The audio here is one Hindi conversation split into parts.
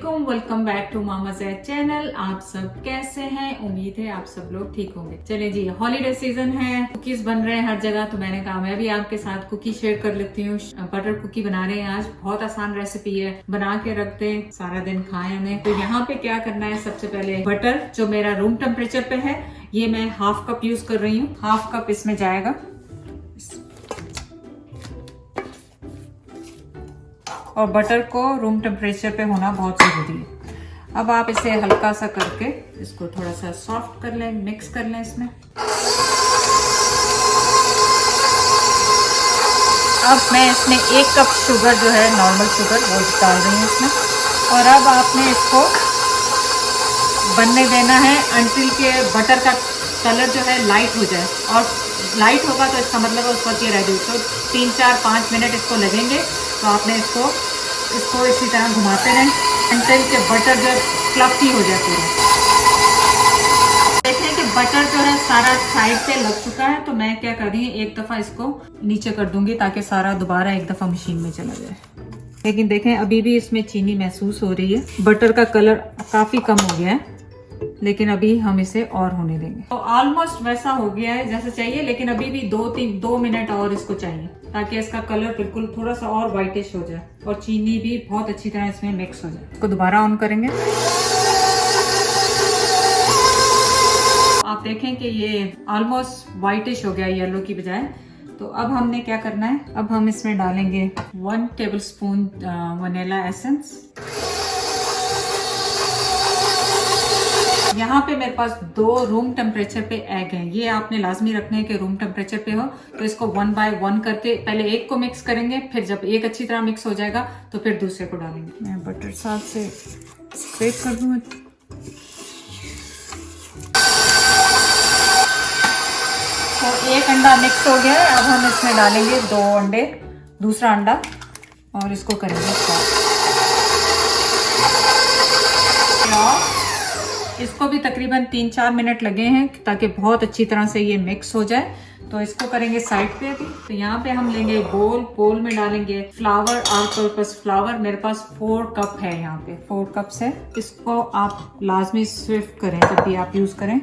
अस्सलामुअलैकुम, welcome back to Mama Zaid channel. आप सब कैसे हैं? उम्मीद है आप सब लोग ठीक होंगे। चले जी, हॉलीडे सीजन है, कुकीज बन रहे हैं हर जगह, तो मैंने कहा मैं भी आपके साथ कुकी शेयर कर लेती हूँ। बटर कुकी बना रहे हैं आज, बहुत आसान रेसिपी है, बना के रखते हैं, सारा दिन खाएं हमें। तो यहाँ पे क्या करना है, सबसे पहले बटर जो मेरा रूम टेम्परेचर पे है, ये मैं हाफ कप यूज कर रही हूँ। हाफ कप इसमें जाएगा और बटर को रूम टेम्परेचर पे होना बहुत जरूरी है। अब आप इसे हल्का सा करके इसको थोड़ा सा सॉफ्ट कर लें, मिक्स कर लें इसमें। अब मैं इसमें 1 कप शुगर जो है, नॉर्मल शुगर, वो डाल रही हूँ इसमें। और अब आपने इसको बनने देना है अंटिल के बटर का कलर जो है लाइट हो जाए। और लाइट होगा तो इसका मतलब है उस वक्त ये रेडी। तो 3, 4, 5 मिनट इसको लगेंगे। तो आपने इसको इसी तरह घुमाते रहें अंटिल के बटर जो फ्लफी हो जाए पूरा। देखें कि बटर जो है सारा साइड पे लग चुका है। तो मैं क्या कर रही हूँ, एक दफा इसको नीचे कर दूंगी ताकि सारा दोबारा एक दफा मशीन में चला जाए। लेकिन देखें अभी भी इसमें चीनी महसूस हो रही है। बटर का कलर काफी कम हो गया है, लेकिन अभी हम इसे और होने देंगे। तो ऑलमोस्ट वैसा हो गया है जैसा चाहिए, लेकिन अभी भी 2 मिनट और इसको चाहिए ताकि इसका कलर बिल्कुल थोड़ा सा और व्हाइटिश हो जाए और चीनी भी बहुत अच्छी तरह इसमें मिक्स हो जाए। इसको दोबारा ऑन करेंगे। आप देखें कि ये ऑलमोस्ट व्हाइटिश हो गया येलो की बजाय। तो अब हमने क्या करना है, अब हम इसमें डालेंगे 1 टेबलस्पून वनीला एसेंस। यहाँ पे मेरे पास 2 रूम टेम्परेचर पे एग हैं। ये आपने लाजमी रखने हैं कि रूम टेम्परेचर पे हो। तो इसको 1 बाय 1 करके पहले एक को मिक्स करेंगे, फिर जब एक अच्छी तरह मिक्स हो जाएगा तो फिर दूसरे को डालेंगे। मैं बटर साथ से स्प्रेड कर दूँ। तो 1 अंडा मिक्स हो गया है। अब हम इसमें डालेंगे 2 अंडे, दूसरा अंडा, और इसको करेंगे। इसको भी तकरीबन 3-4 मिनट लगे हैं ताकि बहुत अच्छी तरह से ये मिक्स हो जाए। तो इसको करेंगे साइड पे अभी। तो यहाँ पे हम लेंगे बोल में डालेंगे फ्लावर, ऑल पर्पस फ्लावर। मेरे पास 4 कप है, यहाँ पे 4 कप्स है। इसको आप लाजमी स्विफ्ट करें जब भी आप यूज करें।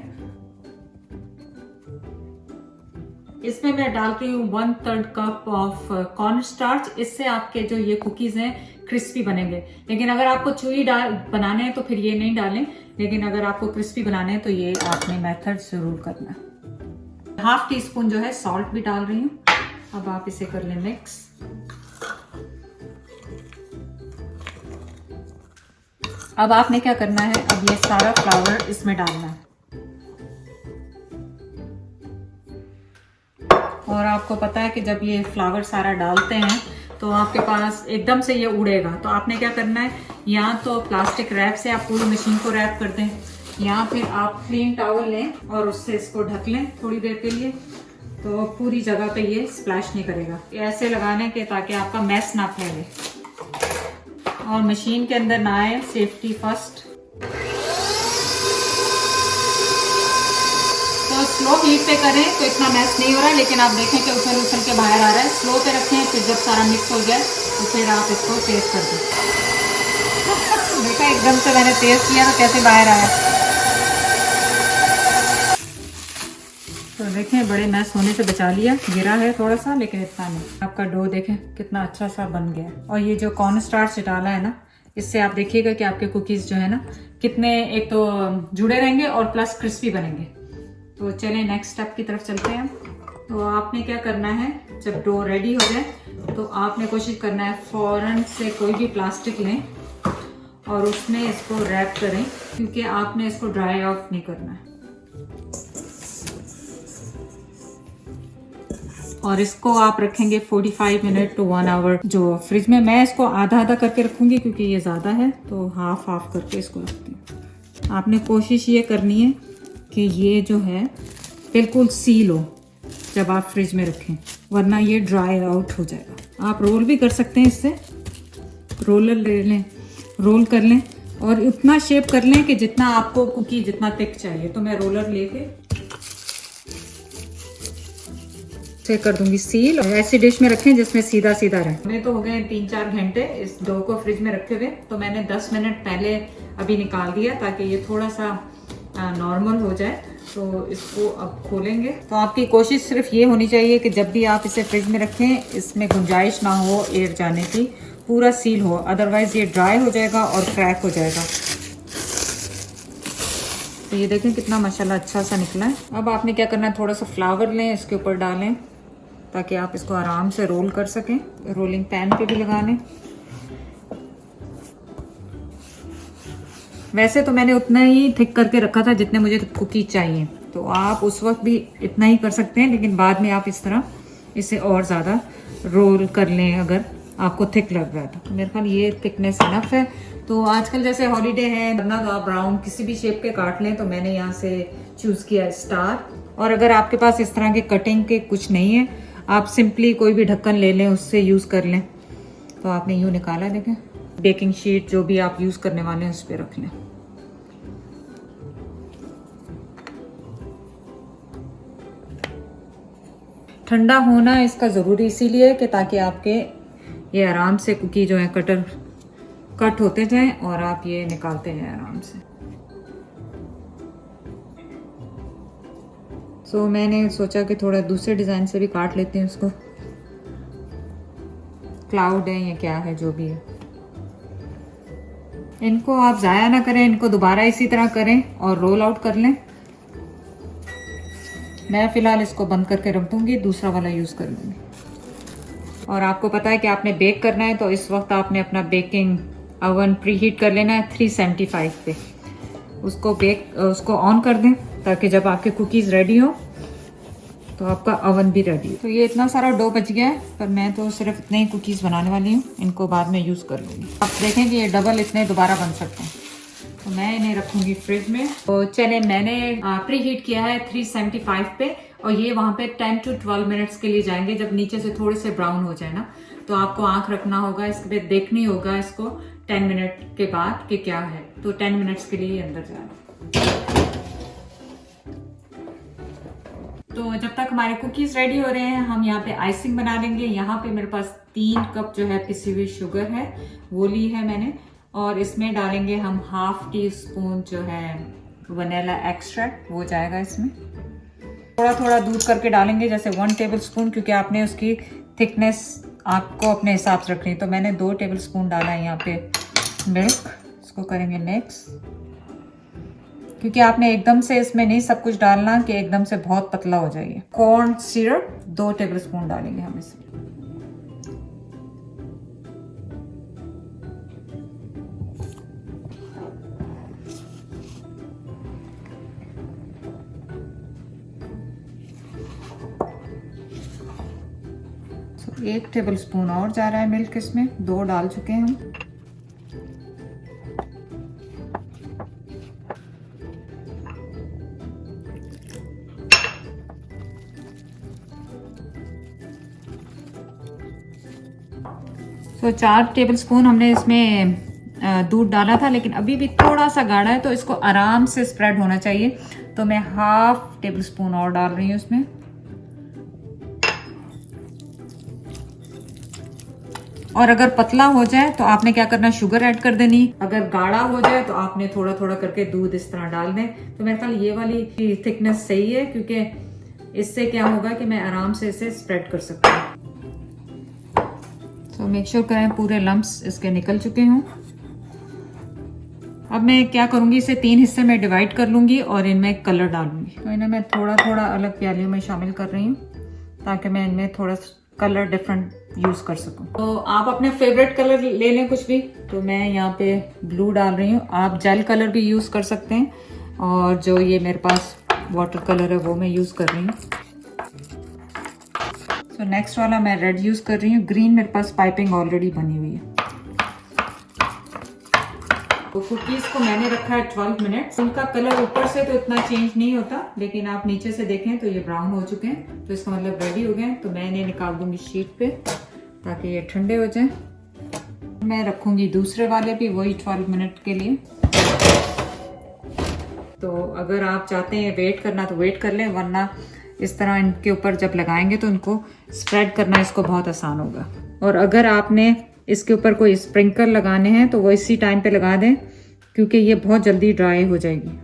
इसमें मैं डाल रही हूँ 1/3 कप ऑफ कॉर्न स्टार्च। इससे आपके जो ये कुकीज हैं क्रिस्पी बनेंगे। लेकिन अगर आपको चूई बनाने हैं तो फिर ये नहीं डालें, लेकिन अगर आपको क्रिस्पी बनाने हैं तो ये आपने मेथड जरूर करना है। 1/2 टीस्पून जो है सॉल्ट भी डाल रही हूँ। अब आप इसे कर लें मिक्स। अब आपने क्या करना है, अब ये सारा फ्लावर इसमें डालना है। और आपको पता है कि जब ये फ्लावर सारा डालते हैं तो आपके पास एकदम से ये उड़ेगा। तो आपने क्या करना है, या तो प्लास्टिक रैप से आप पूरी मशीन को रैप कर दें, या फिर आप क्लीन टॉवल लें और उससे इसको ढक लें थोड़ी देर के लिए। तो पूरी जगह पे ये स्प्लैश नहीं करेगा। ऐसे लगाने के ताकि आपका मैस ना फैले और मशीन के अंदर ना आए। Safety first. तो स्लो हीट पे करें तो इतना मैस नहीं हो रहा है, लेकिन आप देखें कि उछल के बाहर आ रहा है। स्लो पे रखें, फिर जब सारा मिक्स हो जाए तो फिर आप इसको तेज कर दें। देखा, एकदम से मैंने तेज किया तो कैसे बाहर आया। तो देखें बड़े मैस होने से बचा लिया। गिरा है थोड़ा सा, लेकिन इतना नहीं। आपका डो देखें कितना अच्छा सा बन गया है। और ये जो कॉर्न स्टार्च डाला है ना, इससे आप देखिएगा कि आपके कुकीज जो है ना कितने एक तो जुड़े रहेंगे और प्लस क्रिस्पी बनेंगे। तो चलें नेक्स्ट स्टेप की तरफ चलते हैं। तो आपने क्या करना है, जब डो रेडी हो जाए तो आपने कोशिश करना है फौरन से कोई भी प्लास्टिक लें और उसमें इसको रैप करें, क्योंकि आपने इसको ड्राई ऑफ नहीं करना है। और इसको आप रखेंगे 45 मिनट टू 1 आवर जो फ्रिज में। मैं इसको आधा करके रखूंगी क्योंकि ये ज़्यादा है, तो हाफ करके इसको रखती हूँ। आपने कोशिश ये करनी है कि ये जो है बिल्कुल सील हो जब आप फ्रिज में रखें, वरना ये ड्राई आउट हो जाएगा। आप रोल भी कर सकते हैं इससे। रोलर ले लें, रोल कर लें और उतना शेप कर लें कि जितना आपको कुकी जितना थिक चाहिए। तो मैं रोलर लेके से कर दूंगी सील और ऐसी डिश में रखें जिसमें सीधा सीधा रहे। हमें तो हो गए 3-4 घंटे इस डो को फ्रिज में रखे हुए, तो मैंने 10 मिनट पहले अभी निकाल दिया ताकि ये थोड़ा सा नॉर्मल हो जाए। तो इसको अब खोलेंगे। तो आपकी कोशिश सिर्फ ये होनी चाहिए कि जब भी आप इसे फ्रिज में रखें इसमें गुंजाइश ना हो एयर जाने की, पूरा सील हो, अदरवाइज ये ड्राई हो जाएगा और क्रैक हो जाएगा। तो ये देखें कितना माशाल्लाह अच्छा सा निकला है। अब आपने क्या करना है, थोड़ा सा फ्लावर लें, इसके ऊपर डालें ताकि आप इसको आराम से रोल कर सकें। रोलिंग पैन पे भी लगा लें। वैसे तो मैंने उतना ही थिक करके रखा था जितने मुझे कुकीज चाहिए, तो आप उस वक्त भी इतना ही कर सकते हैं, लेकिन बाद में आप इस तरह इसे और ज़्यादा रोल कर लें अगर आपको थिक लग रहा है तो। मेरे ख्याल ये थिकनेस इनफ है। तो आजकल जैसे हॉलीडे है, वरना तो आप राउंड किसी भी शेप के काट लें, तो मैंने यहाँ से चूज़ किया स्टार। और अगर आपके पास इस तरह के कटिंग के कुछ नहीं है, आप सिंपली कोई भी ढक्कन ले लें, उससे यूज़ कर लें। तो आपने यूँ निकाला, देखें बेकिंग शीट जो भी आप यूज़ करने वाले हैं उस पर रख लें। ठंडा होना इसका ज़रूरी इसीलिए कि ताकि आपके ये आराम से कुकी जो है कट होते जाएं और आप ये निकालते जाएं आराम से। सो मैंने सोचा कि थोड़ा दूसरे डिज़ाइन से भी काट लेते हैं उसको। क्लाउड है या क्या है जो भी है, इनको आप ज़ाया ना करें, इनको दोबारा इसी तरह करें और रोल आउट कर लें। मैं फ़िलहाल इसको बंद करके रख दूँगी, दूसरा वाला यूज़ कर लूँगी। और आपको पता है कि आपने बेक करना है, तो इस वक्त आपने अपना बेकिंग ओवन प्री हीट कर लेना है 375 पे। उसको ऑन कर दें ताकि जब आपके कुकीज़ रेडी हो तो आपका ओवन भी रेडी हो। तो ये इतना सारा डो बच गया है, पर मैं तो सिर्फ इतने ही कुकीज़ बनाने वाली हूँ, इनको बाद में यूज़ कर लूँगी। आप देखें कि ये डबल इतने दोबारा बन सकते हैं। तो मैं इन्हें रखूंगी फ्रिज में। तो चले, मैंने प्री हीट किया है 375 पे, और ये वहाँ पे 10 to 12 मिनट्स के लिए जाएंगे। जब नीचे से थोड़े से ब्राउन हो जाए ना, तो आपको आंख रखना होगा, इसके बाद देखनी होगा इसको 10 मिनट के बाद कि क्या है। तो 10 मिनट्स के लिए अंदर जाए। तो जब तक हमारे कुकीज रेडी हो रहे हैं, हम यहाँ पे आइसिंग बना लेंगे। यहाँ पे मेरे पास 3 कप जो है पिसी हुई शुगर है, वो ली है मैंने, और इसमें डालेंगे हम 1/2 टीस्पून जो है वनीला एक्सट्रैक्ट, वो जाएगा इसमें। थोड़ा थोड़ा दूध करके डालेंगे, जैसे 1 टेबल स्पून, क्योंकि आपने उसकी थिकनेस आपको अपने हिसाब से रखनी है। तो मैंने 2 टेबल स्पून डाला है यहाँ पे मिल्क। इसको करेंगे मिक्स, क्योंकि आपने एकदम से इसमें नहीं सब कुछ डालना कि एकदम से बहुत पतला हो जाएगा। कॉर्न सिरप 2 टेबल स्पून डालेंगे हम इसमें। तो 1 टेबल स्पून और जा रहा है मिल्क इसमें, 2 डाल चुके हैं हम। तो 4 टेबल स्पून हमने इसमें दूध डाला था, लेकिन अभी भी थोड़ा सा गाढ़ा है, तो इसको आराम से स्प्रेड होना चाहिए। तो मैं 1/2 टेबल स्पून और डाल रही हूँ इसमें। और अगर पतला हो जाए तो आपने क्या करना, शुगर ऐड कर देनी। अगर गाढ़ा हो जाए तो आपने थोड़ा थोड़ा करके दूध इस तरह डाल दें। तो मेरे ख्याल ये वाली थिकनेस सही है, क्योंकि इससे क्या होगा कि मैं आराम से इसे स्प्रेड कर सकती हूँ। तो मेक श्योर करें पूरे लम्प्स इसके निकल चुके हों। अब मैं क्या करूँगी, इसे 3 हिस्से में डिवाइड कर लूँगी और इनमें कलर डालूंगी। तो इन्हें मैं थोड़ा थोड़ा अलग प्यालियों में शामिल कर रही हूँ, ताकि मैं इनमें थोड़ा कलर डिफरेंट यूज़ कर सकूँ। तो आप अपने फेवरेट कलर ले लें कुछ भी। तो मैं यहाँ पे ब्लू डाल रही हूँ, आप जेल कलर भी यूज़ कर सकते हैं, और जो ये मेरे पास वाटर कलर है वो मैं यूज़ कर रही हूँ। तो नेक्स्ट वाला मैं रेड यूज़ कर रही हूँ। ग्रीन मेरे पास पाइपिंग ऑलरेडी बनी हुई है। तो कुकीज़ को मैंने रखा है 12 मिनट। उनका कलर ऊपर से तो इतना चेंज नहीं होता, लेकिन आप नीचे से देखें तो ये ब्राउन हो चुके हैं, तो इसका मतलब रेडी हो गए। तो मैं इन्हें निकाल दूंगी शीट पे ताकि ये ठंडे हो जाएं। मैं रखूंगी दूसरे वाले भी वही 12 मिनट के लिए। तो अगर आप चाहते हैं वेट करना तो वेट कर लें, वरना इस तरह इनके ऊपर जब लगाएंगे तो इनको स्प्रेड करना इसको बहुत आसान होगा। और अगर आपने इसके ऊपर कोई स्प्रिंकल लगाने हैं तो वो इसी टाइम पे लगा दें, क्योंकि ये बहुत जल्दी ड्राई हो जाएगी।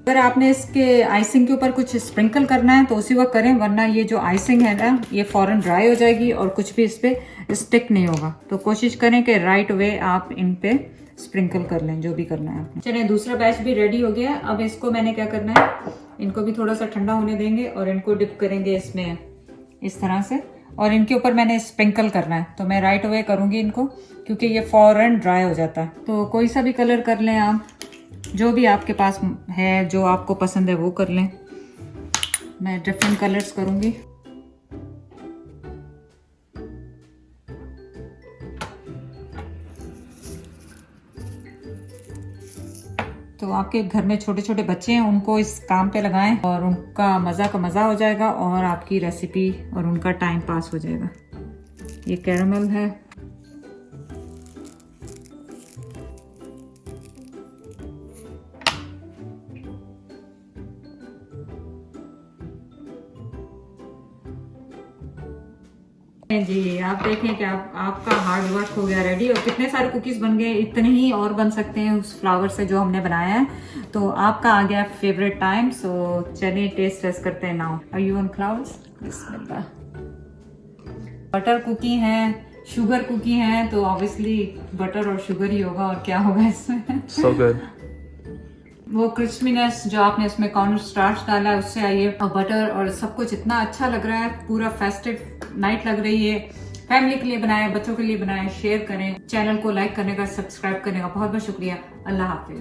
अगर आपने इसके आइसिंग के ऊपर कुछ स्प्रिंकल करना है तो उसी वक्त करें, वरना ये जो आइसिंग है ना ये फौरन ड्राई हो जाएगी और कुछ भी इस पे स्टिक नहीं होगा। तो कोशिश करें कि राइट वे आप इन पे स्प्रिंकल कर लें जो भी करना है आपने। चलिए दूसरा बैच भी रेडी हो गया। अब इसको मैंने क्या करना है, इनको भी थोड़ा सा ठंडा होने देंगे और इनको डिप करेंगे इसमें इस तरह से, और इनके ऊपर मैंने स्प्रिंकल करना है। तो मैं राइट वे करूंगी इनको, क्योंकि ये फौरन ड्राई हो जाता है। तो कोई सा भी कलर कर लें आप, जो भी आपके पास है, जो आपको पसंद है वो कर लें। मैं डिफरेंट कलर्स करूंगी। तो आपके घर में छोटे छोटे बच्चे हैं, उनको इस काम पे लगाएं और उनका मज़ा का मज़ा हो जाएगा और आपकी रेसिपी और उनका टाइम पास हो जाएगा। ये कैरामल है। जी आप देखें कि आपका हार्ड वर्क हो गया रेडी, और कितने सारे कुकीज बन गए। इतने ही और बन सकते हैं उस फ्लावर से जो हमने बनाया है। तो आपका आ गया फेवरेट टाइम। सो चलिए टेस्ट टेस्ट करते हैं now. Are you on clouds? बिस्मिल्लाह। बटर कुकी हैं, शुगर कुकी हैं, तो ऑब्वियसली बटर और शुगर ही होगा, और क्या होगा इसमें। So good. वो क्रिस्पीनेस जो आपने इसमें कॉर्न स्टार्च डाला है उससे आई है, और बटर और सब कुछ इतना अच्छा लग रहा है। पूरा फेस्टिव नाइट लग रही है। फैमिली के लिए बनाए, बच्चों के लिए बनाए। शेयर करें, चैनल को लाइक करने का, सब्सक्राइब करने का बहुत बहुत शुक्रिया। अल्लाह हाफिज।